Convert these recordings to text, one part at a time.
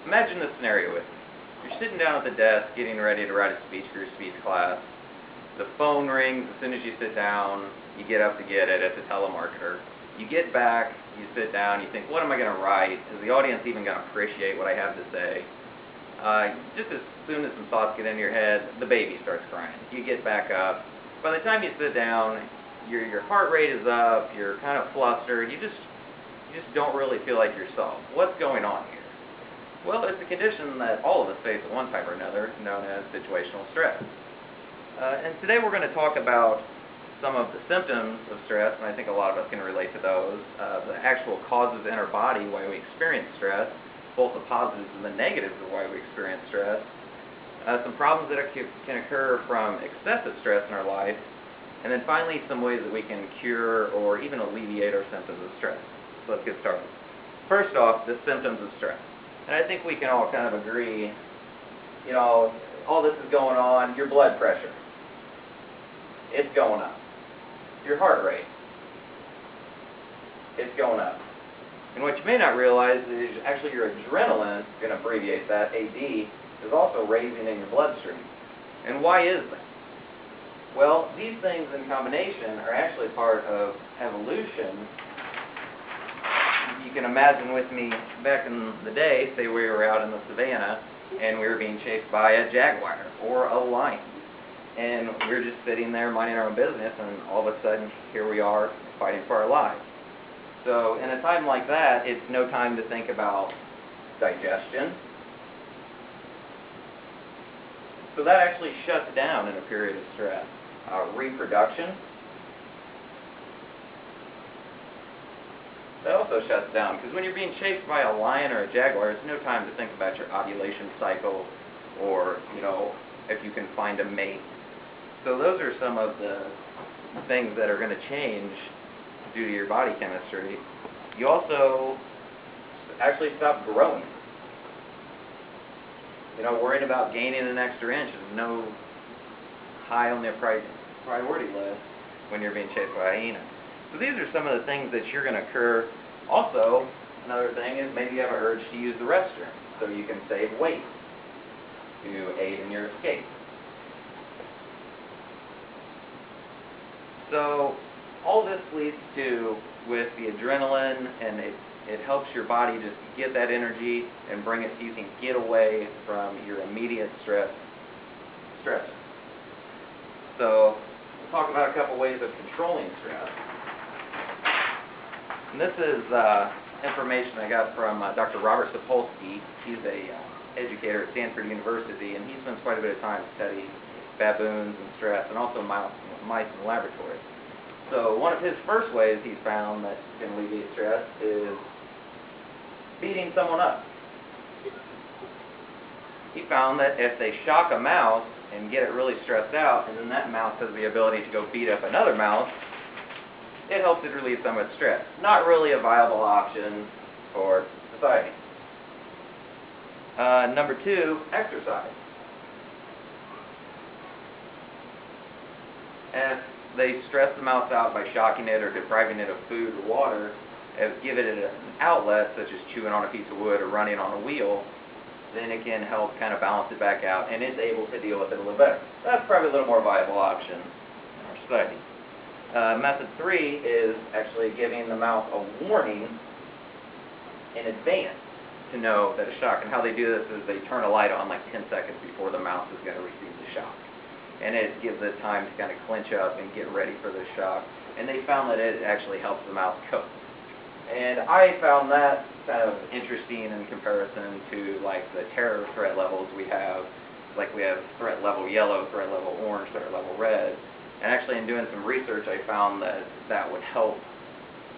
Imagine this scenario with me. You're sitting down at the desk getting ready to write a speech for your speech class. The phone rings as soon as you sit down. You get up to get it. It's a telemarketer. You get back, you sit down, you think, what am I going to write? Is the audience even going to appreciate what I have to say? Just as soon as some thoughts get into your head, the baby starts crying. You get back up. By the time you sit down, your heart rate is up, you're kind of flustered, you just don't really feel like yourself. What's going on here? Well, it's a condition that all of us face at one time or another, known as situational stress. And today we're going to talk about some of the symptoms of stress, and I think a lot of us can relate to those, the actual causes in our body why we experience stress, both the positives and the negatives of why we experience stress, some problems that can occur from excessive stress in our life, and then finally some ways that we can cure or even alleviate our symptoms of stress. So let's get started. First off, the symptoms of stress. And I think we can all kind of agree, you know, all this is going on, your blood pressure, it's going up. Your heart rate, it's going up. And what you may not realize is actually your adrenaline, going to abbreviate that, AD, is also raising in your bloodstream. And why is that? Well, these things in combination are actually part of evolution. You can imagine with me back in the day, say we were out in the savannah and we were being chased by a jaguar or a lion. And we were just sitting there minding our own business, and all of a sudden, here we are fighting for our lives. So in a time like that, it's no time to think about digestion. So that actually shuts down in a period of stress. Reproduction. That also shuts down, because when you're being chased by a lion or a jaguar, it's no time to think about your ovulation cycle or, you know, if you can find a mate. So those are some of the things that are going to change due to your body chemistry. You also actually stop growing. You know, worrying about gaining an extra inch is no high on the priority list when you're being chased by a hyena. So these are some of the things that you're going to occur. Also, another thing is maybe you have an urge to use the restroom, so you can save weight to aid in your escape. So all this leads to, with the adrenaline, and it helps your body just get that energy and bring it so you can get away from your immediate stress. So we'll talk about a couple ways of controlling stress. And this is information I got from Dr. Robert Sapolsky. He's a educator at Stanford University, and he spends quite a bit of time studying baboons and stress, and also mice in the laboratory. So one of his first ways he's found that can alleviate stress is beating someone up. He found that if they shock a mouse and get it really stressed out, and then that mouse has the ability to go beat up another mouse, it helps it relieve some of its stress. Not really a viable option for society. Number 2, exercise. If they stress the mouse out by shocking it or depriving it of food or water, give it an outlet, such as chewing on a piece of wood or running on a wheel, then it can help kind of balance it back out, and it's able to deal with it a little better. That's probably a little more viable option in our society. Method 3 is actually giving the mouse a warning in advance to know that a shock. And how they do this is they turn a light on like 10 seconds before the mouse is going to receive the shock. And it gives it time to kind of clench up and get ready for the shock. And they found that it actually helps the mouse cope. And I found that kind of interesting in comparison to like the terror threat levels we have. Like we have threat level yellow, threat level orange, threat level red. And actually in doing some research I found that that would help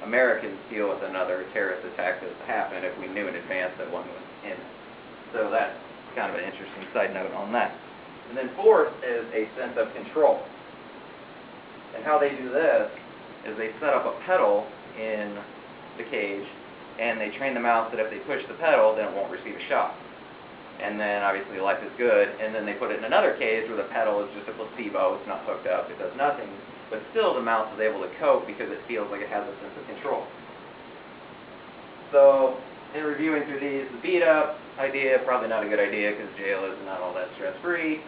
Americans deal with another terrorist attack that happened if we knew in advance that one was imminent. So that's kind of an interesting side note on that. And then 4th is a sense of control. And how they do this is they set up a pedal in the cage, and they train the mouse that if they push the pedal, then it won't receive a shock. And then obviously life is good, and then they put it in another cage where the pedal is just a placebo, it's not hooked up, it does nothing, but still the mouse is able to cope because it feels like it has a sense of control. So in reviewing through these, the beat up, idea, probably not a good idea because jail is not all that stress-free.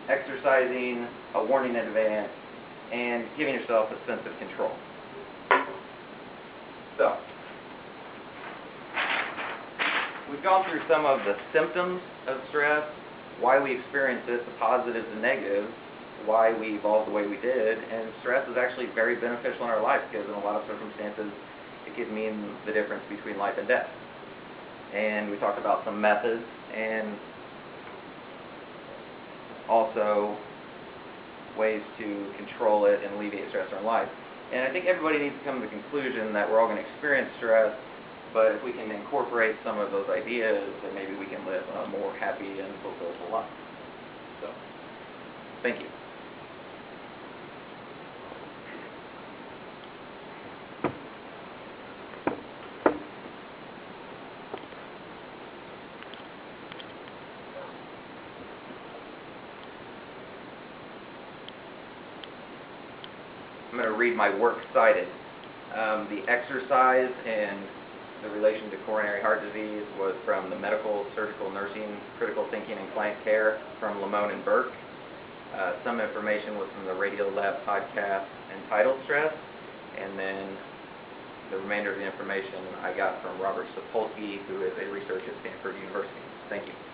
Exercising, a warning in advance, and giving yourself a sense of control. So, we've gone through some of the symptoms of stress, why we experience it, the positives and negatives, why we evolved the way we did, and stress is actually very beneficial in our life because in a lot of circumstances it could mean the difference between life and death. And we talked about some methods and also ways to control it and alleviate stress in our life. And I think everybody needs to come to the conclusion that we're all going to experience stress, but if we can incorporate some of those ideas, then maybe we can live a more happy and fulfilled life. So, thank you. I'm going to read my works cited. The exercise and the relation to coronary heart disease was from the Medical, Surgical Nursing, Critical Thinking, and Client Care from Lamone and Burke. Some information was from the Radio Lab podcast entitled Stress, and then the remainder of the information I got from Robert Sapolsky, who is a researcher at Stanford University. Thank you.